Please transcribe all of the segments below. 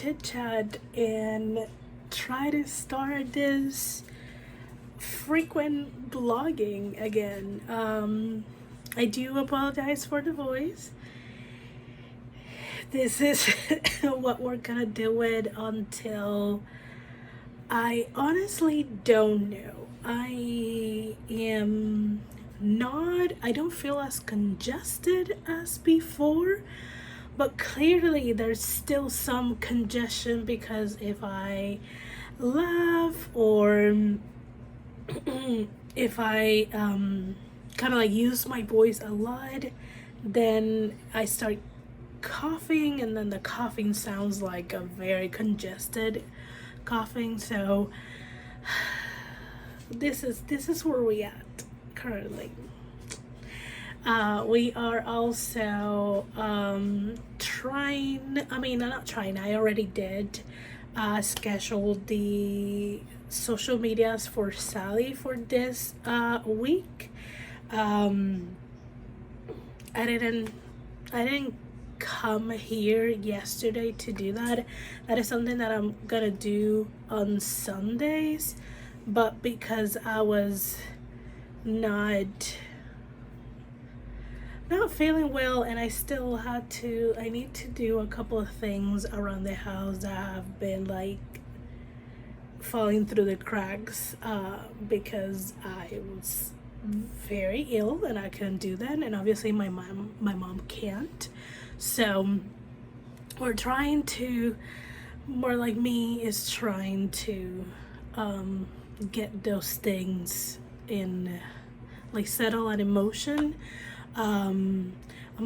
chit chat and try to start this frequent blogging again. I do apologize for the voice. This is what we're gonna do it until I honestly don't know. I don't feel as congested as before, but clearly there's still some congestion because if I laugh or if I kind of like use my voice a lot, then I start coughing, and then the coughing sounds like a very congested coughing. So this is where we at currently. We are also trying, I mean, not trying, I already did schedule the social medias for Sally for this week. I didn't come here yesterday to do that. That is something that I'm gonna do on Sundays, but because I was not feeling well, and I need to do a couple of things around the house that have been like falling through the cracks because I was very ill and I couldn't do that, and obviously my mom can't. So we're trying to, more like me is trying to get those things in, like, settle an emotion. I'm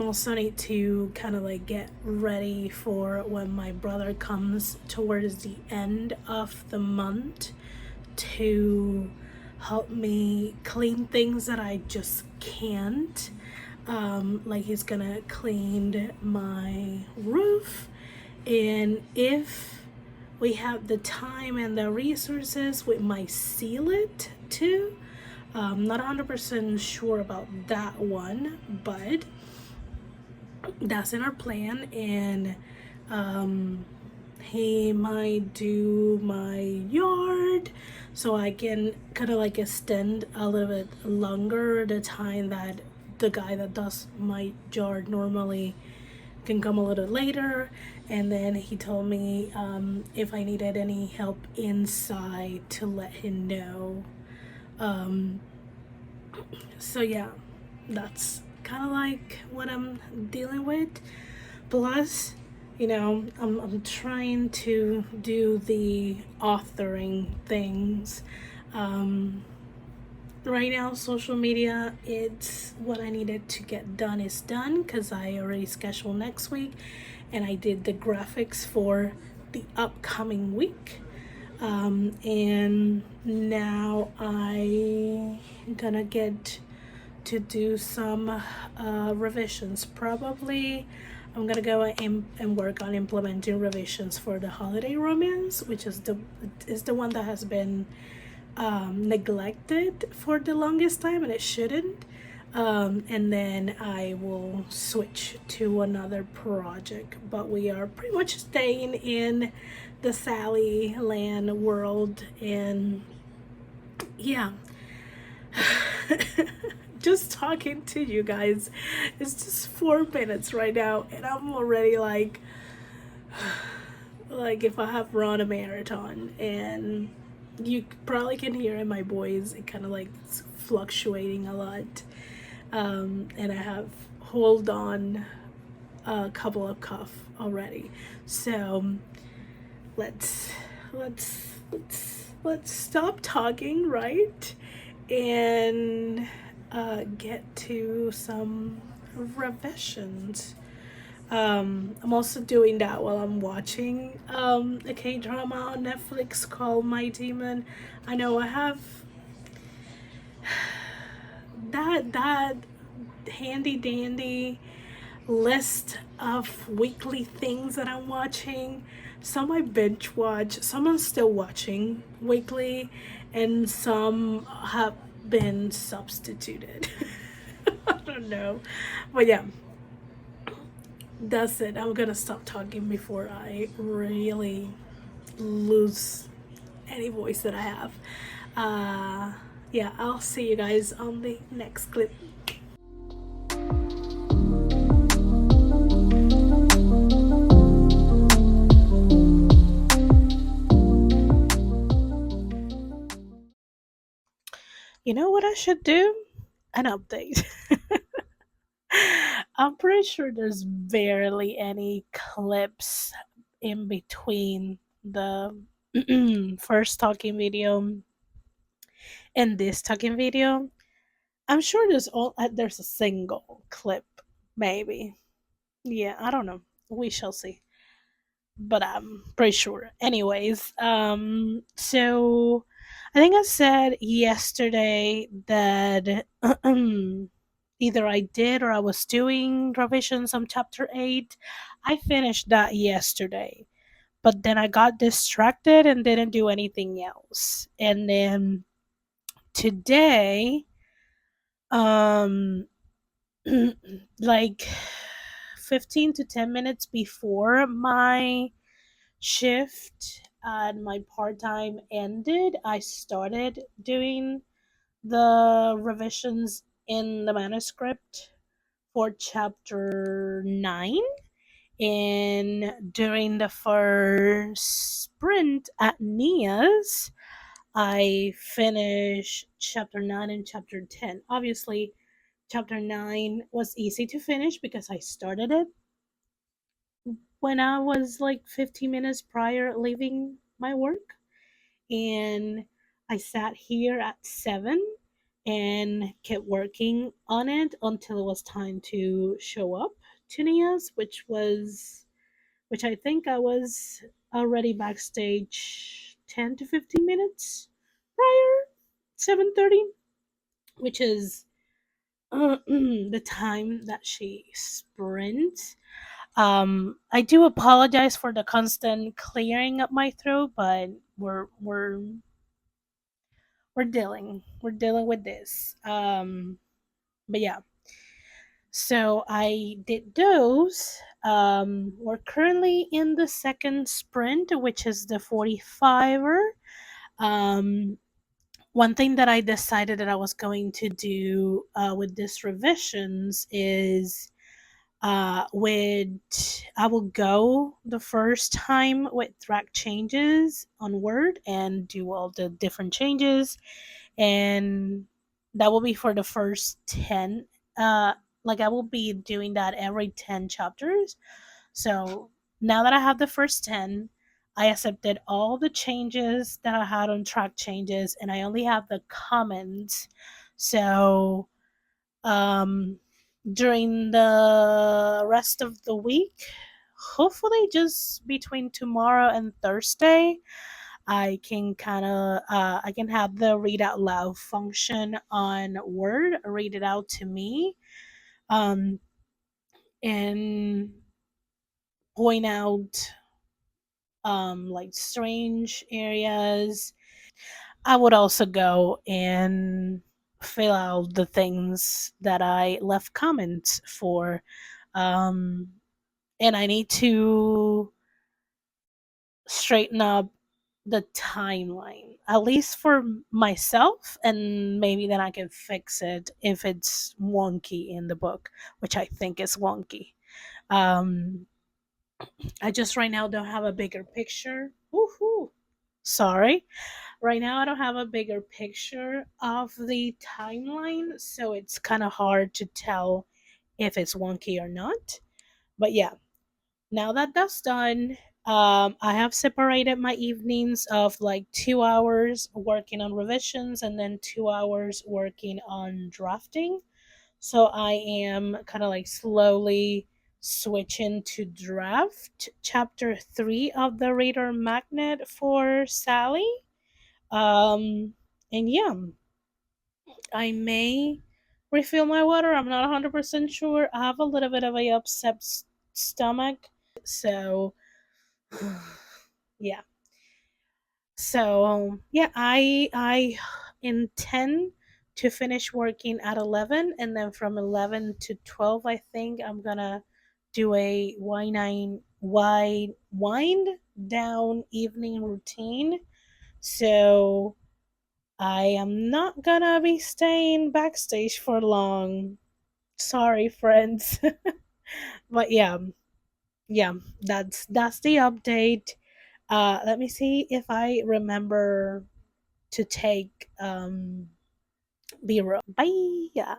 also need to kind of like get ready for when my brother comes towards the end of the month to help me clean things that I just can't. Like he's gonna clean my roof, and if we have the time and the resources, we might seal it too. Not 100% sure about that one, but that's in our plan. And he might do my yard, so I can kind of like extend a little bit longer the time that the guy that does my yard normally can come a little later. And then he told me if I needed any help inside to let him know. So yeah, that's kind of like what I'm dealing with. Plus, you know, I'm trying to do the authoring things. Right now, social media, it's what I needed to get done is done, because I already scheduled next week and I did the graphics for the upcoming week. And now I'm gonna get to do some revisions. Probably I'm gonna go and work on implementing revisions for the holiday romance, which is the one that has been neglected for the longest time, and it shouldn't. And then I will switch to another project, but we are pretty much staying in the Sally land world. And yeah, just talking to you guys, it's just 4 minutes right now, and I'm already like if I have run a marathon. And you probably can hear in my voice, it kind of like it's fluctuating a lot. And I have hold on a couple of cough already. So let's stop talking, right? And get to some revisions. I'm also doing that while I'm watching a K-drama on Netflix called My Demon. I know I have that handy dandy list of weekly things that I'm watching. Some I binge watch, some I'm still watching weekly, and some have been substituted. I don't know, but yeah, That's it. I'm gonna stop talking before I really lose any voice that I have. Uh, yeah, I'll see you guys on the next clip. You know what I should do? An update. I'm pretty sure there's barely any clips in between the first talking video and this talking video. I'm sure there's a single clip, maybe. Yeah, I don't know. We shall see. But I'm pretty sure. Anyways, so I think I said yesterday that either I did or I was doing revisions on chapter 8. I finished that yesterday, but then I got distracted and didn't do anything else. And then today, um, like 15 to 10 minutes before my shift and my part time ended, I started doing the revisions in the manuscript for chapter 9. And during the first sprint at Nia's, I finished chapter 9 and chapter 10. Obviously, chapter 9 was easy to finish because I started it when I was like 15 minutes prior leaving my work. And I sat here at 7 and kept working on it until it was time to show up to Nia's, which I think I was already backstage 10 to 15 minutes prior, 7:30, which is the time that she sprints. I do apologize for the constant clearing up my throat, but we're dealing with this. But yeah, so I did those. We're currently in the second sprint, which is the 45er. Um, One thing that I decided that I was going to do with these revisions is with I will go the first time with track changes on Word and do all the different changes, and that will be for the first 10. Like I will be doing that every 10 chapters. So now that I have the first 10, I accepted all the changes that I had on track changes, and I only have the comments. So um during the rest of the week, hopefully just between tomorrow and Thursday, I can have the read out loud function on Word read it out to me, um and point out like strange areas. I would also go and fill out the things that I left comments for. um and I need to straighten up the timeline, at least for myself, and maybe then I can fix it if it's wonky in the book, which I think is wonky. Um, I just right now don't have a bigger picture. Woohoo! Sorry. Right now, I don't have a bigger picture of the timeline, so it's kind of hard to tell if it's wonky or not. But yeah, now that that's done, I have separated my evenings of like 2 hours working on revisions and then 2 hours working on drafting. So I am kind of like slowly switching to draft chapter 3 of the Reader Magnet for Sally. Um, and yeah, I may refill my water. I'm not 100% sure. I have a little bit of a upset stomach. So yeah. So yeah, I intend to finish working at 11, and then from 11 to 12 I think I'm gonna do a wind down evening routine. So I am not gonna be staying backstage for long. Sorry, friends. But yeah, yeah, that's the update. Let me see if I remember to take B-roll. Bye. Yeah.